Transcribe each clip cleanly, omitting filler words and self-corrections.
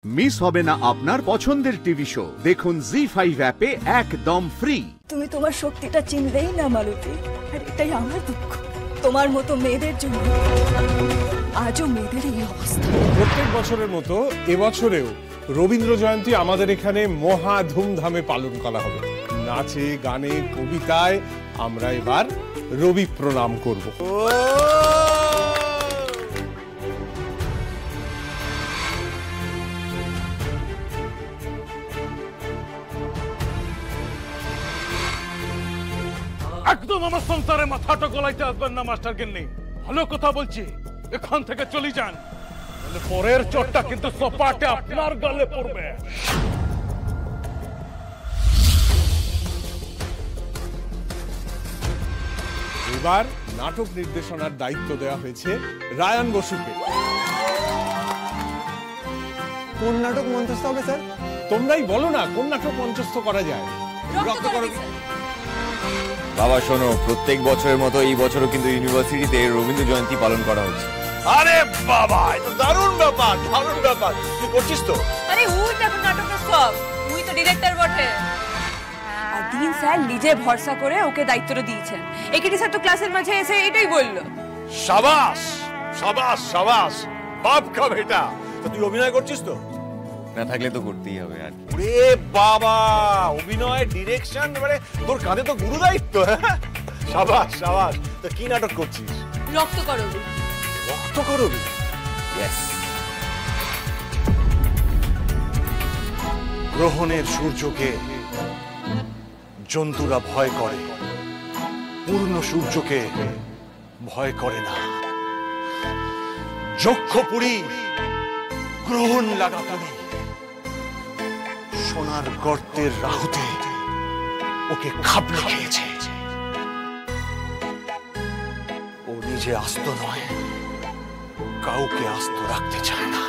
Miss হবে না আপনার পছন্দের টিভি শো। দেখুন জি5 অ্যাপে একদম ফ্রি। তুমি তোমার শক্তিটা চিনলেই না মালতী, আর এটাই আমার দুঃখ। তোমার মতো মেয়েদের জন্য আজও মেয়েদের এই অবস্থা। প্রত্যেক বছরের মতো এবছরেও রবীন্দ্র জয়ন্তী আমাদের এখানে মহা ধুমধামে পালন করা হবে। নাচে, গানে, কবিতায় আমরা এবার রবি প্রণাম করব। একদম আমার সংসারে মাথাটা গলাইতে আসবেন না মাস্টার গিন্নি। ভালো কথা বলছি, এখান থেকে চলে যান, পরের চোটটা কিন্তু সপাটে আপনার গালে পড়বে। এবার নাটক নির্দেশনার দায়িত্ব দেওয়া হয়েছে রায়ান বসুকে। কোন নাটক মঞ্চস্থ হবে স্যার? তোমরাই বলো না কোন নাটক মঞ্চস্থ করা যায়। বাবা শোনো, প্রত্যেক বছরের মতো এই বছরও কিন্তু ইউনিভার্সিটিতে রবীন্দ্র জয়ন্তী পালন করা হচ্ছে। আরে বাবা, এটা দারুণ ব্যাপার, দারুণ ব্যাপার। তুই করছিস তো? আরে ওই দেখো নাটকের সব, তুই তো ডিরেক্টর বটে। আর দিন স্যার নিজে ভরসা করে ওকে দায়িত্বটা দিয়েছেন। একেডি স্যার তো ক্লাসের মাঝে এসে এটাই বললো। শাবাশ শাবাশ শাবাশ, বাপ কা বেটা। তো তুই অভিনয় করছিস তো? না থাকলে তো করতেই হবে। আর ওরে বাবা, অভিনয়, ডিরেকশন, মানে তোর কাঁধে তো গুরু দায়িত্ব। শাবাশ শাবাশ। তো কি নাটক করছিস? রক্ত করবি। রক্ত করবি? ইয়েস। গ্রহণের সূর্যকে জন্তুরা ভয় করে, পূর্ণ সূর্যকে ভয় করে না। যক্ষপুরী গ্রহণ লাগা পুরী, সোনার গর্তের রাহুতে ওকে খাবলে খেয়েছে। ও নিজে আস্ত নয়, কাউকে আস্ত রাখতে চায় না।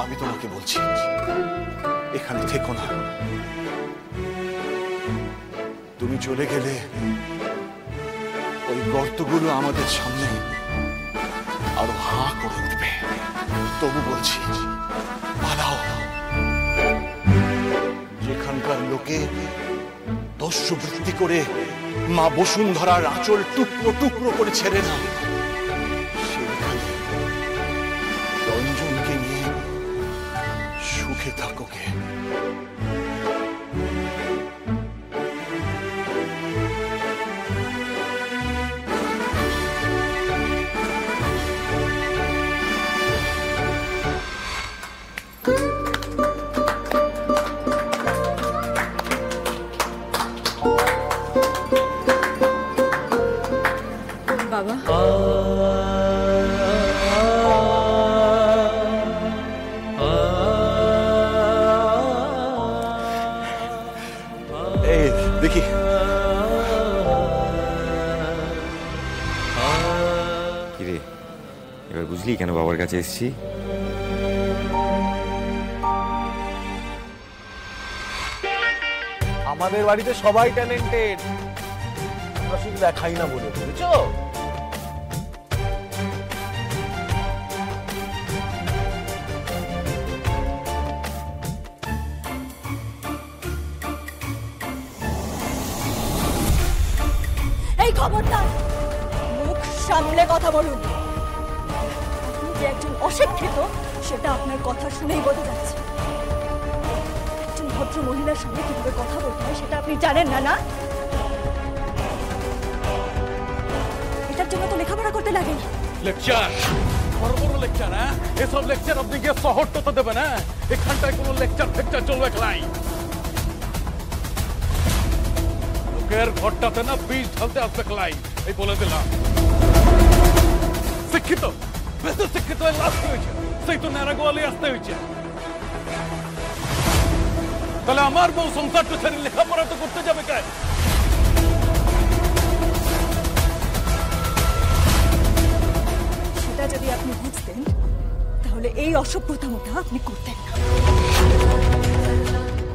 আমি তোমাকে বলছি, এখানে থেকো না। তুমি চলে গেলে ওই গর্তগুলো আমাদের সামনে আরো হাঁ করে উঠবে। তবু বলছি, পালাও। যেখানকার লোকে দস্যুবৃত্তি করে মা বসুন্ধরার আঁচল টুকরো টুকরো করে ছেড়ে না, সেখানে রঞ্জনকে নিয়ে সুখে থাকোকে। বাবা, এই দেখি, কিরে এবার বুঝলি কেন বাবার কাছে এসেছি? আমাদের বাড়িতে সবাই ট্যালেন্টেড, আমরা শুধু দেখাই না বলে, বুঝেছো? এই খবরদার, মুখ সামলে কথা বলুন। আপনি যে একজন অশিক্ষিত সেটা আপনার কথা শুনেই বোঝা যাচ্ছে। একজন ভদ্র মহিলার সঙ্গে কিভাবে কথা বলতে হয় সেটা আপনি জানেন না, না? এটার জন্য তো লেখাপড়া করতে লাগে না। লেকচার, বড় বড় লেকচার। হ্যাঁ, এসব লেকচার আপনি গিয়ে শহরটা তো দেবেন। হ্যাঁ, এখানটায় কোনো লেকচার ফেকচার চলবে নাই। লোকের ঘরটাতে না বীজ ঢালতে আসবে ক্লাই, এই বলে দিলাম। শিক্ষিত, বেশি শিক্ষিত হয়ে লাস্ট হয়েছে, সেই তো নেড়া গোয়ালে আসতে হয়েছে। তাহলে আমার বউ সংসারটা ছেড়ে লেখাপড়া তো করতে যাবে কে? সেটা যদি আপনি বুঝতেন তাহলে এই অসভ্যতামটা আপনি করতেন না।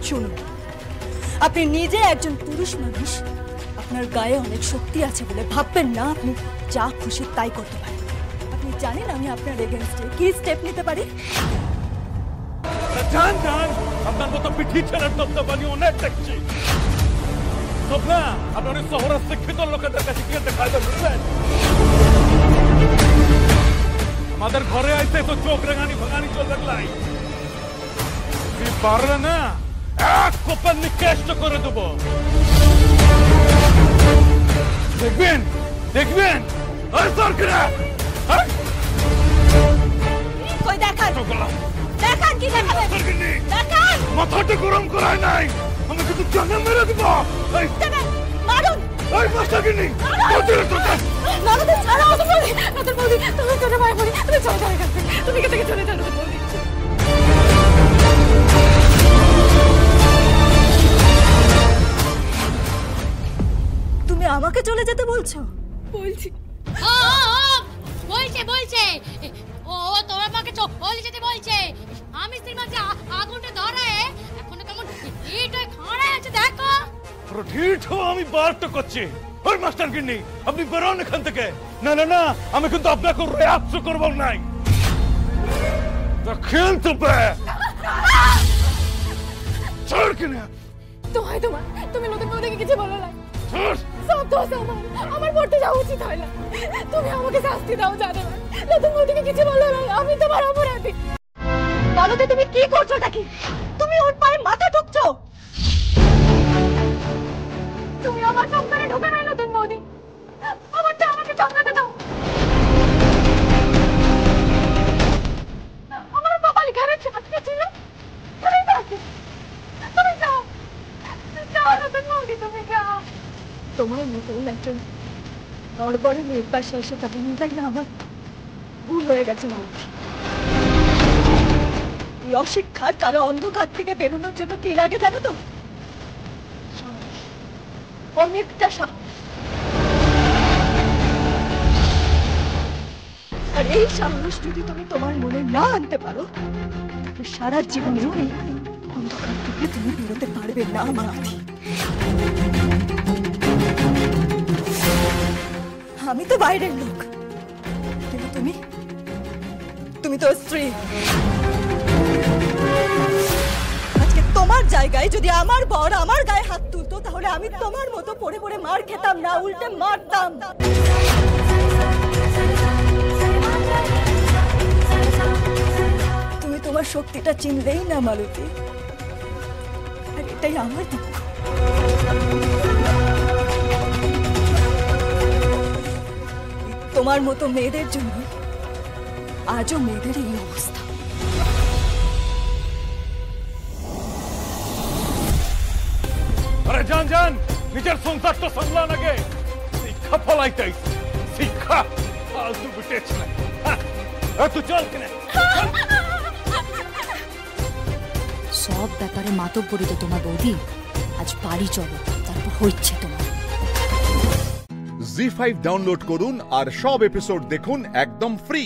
শুনুন, আপনি নিজে একজন পুরুষ মানুষ, আপনার গায়ে অনেক শক্তি আছে বলে ভাববেন না আপনি যা খুশি তাই করতে পারেন। আপনি জানেন আমি আপনার এগেইনস্টে কি স্টেপ নিতে পারি? জান জান আপনার মতো পিঠি ছেলের দপ্তবানি অনেক দেখছি। সব না আপনার ওই শহরের শিক্ষিত লোকেদের কাছে গিয়ে দেখাইবে, বুঝলেন? আমাদের ঘরে আইতে তো চোখ রেঙানি ভাঙানি চলবে লাই। পারলে না এক কোপাল নিকেষ্ট করে দেব। দেখবেন দেখবেন কই দেখান, দেখান কি দেখাবেন, দেখান। মাথাটা গরম করায় নাই, আমি কিন্তু জানে মেরে দিব। মারুন এই মাস্টারগিনি নরদের ছাড়া অত বলি নতুন বলি তুমি তোর ভাই বলি তুমি চলে যাও এখান থেকে, তুমি এখান থেকে চলে যাও বলি। তুমি আমাকে চলে যেতে বলছো? বলছি বলছে বলছে ও তোর আমাকে চলে যেতে বলছে। আমি স্ত্রীর মাঝে আগুনটা ধরায় এখনো কেমন হিট হয়ে খাড়ায় আছে দেখো। ঠিক আমি বারটা করছি। ওই মাস্টারগিনি আপনি বেরোন এখান থেকে। না না না আমি কিন্তু আপনাকে রেয়াপ্স করবো নাই। দেখেন তবে ছাড় কিনা তোমায় তোমার তুমি নতুন বউকে কিছু বলো না। সব দোষ আমার পড়তে যাওয়া উচিত হয় না। তুমি আমাকে শাস্তি দাও জানো নতুন বউকে কিছু বলো না, আমি তোমার অপরাধী। বলো তো তুমি কি করছো নাকি? তুমি ওর পায়ে মাথা ঠুকছো। তুমি আমার সংসারে ঢোকে নাই নতুন বৌদি, আমারটা আমাকে চালাতে দাও। আমার কপাল ঘরে আটকে ছিল, তুমি যাও যাও নতুন বৌদি, তুমি যাও। তোমার মতন একজন নড়বড়ে মেয়ের পাশে এসে তবে তাই না আমার ভুল হয়ে গেছে বৌদি। এই অশিক্ষার কারো অন্ধকার থেকে বেরোনোর জন্য কি লাগে জানো তো? অনেকটা সাহস। আর এই সাহস যদি তুমি তোমার মনে না আনতে পারো তাহলে সারা জীবনেও এই অন্ধকার থেকে তুমি বেরোতে পারবে না মালতী। আমি তো বাইরের লোক, কিন্তু তুমি তুমি তো স্ত্রী। আজকে তোমার জায়গায় যদি আমার বর আমার গায়ে হাত তুলতো তাহলে আমি তোমার মতো পড়ে পড়ে মার খেতাম না, উল্টে মারতাম। তুমি তোমার শক্তিটা চিনলেই না মালতী, আর এটাই আমার দুঃখ। তোমার মতো মেয়েদের জন্য আজও মেয়েদের এই অবস্থা। আরে জান জান নিজের সংসারটা সামলান আগে। শিক্ষা ফলাইতেই শিক্ষা ফালতু বিটেছ না। তুই চল কিনে সব ব্যাপারে মাতব্বরি তো তোমার বৌদি। আজ বাড়ি চলো, তারপর হচ্ছে তোমার। জি5 ডাউনলোড করুন আর সব এপিসোড দেখুন একদম ফ্রি।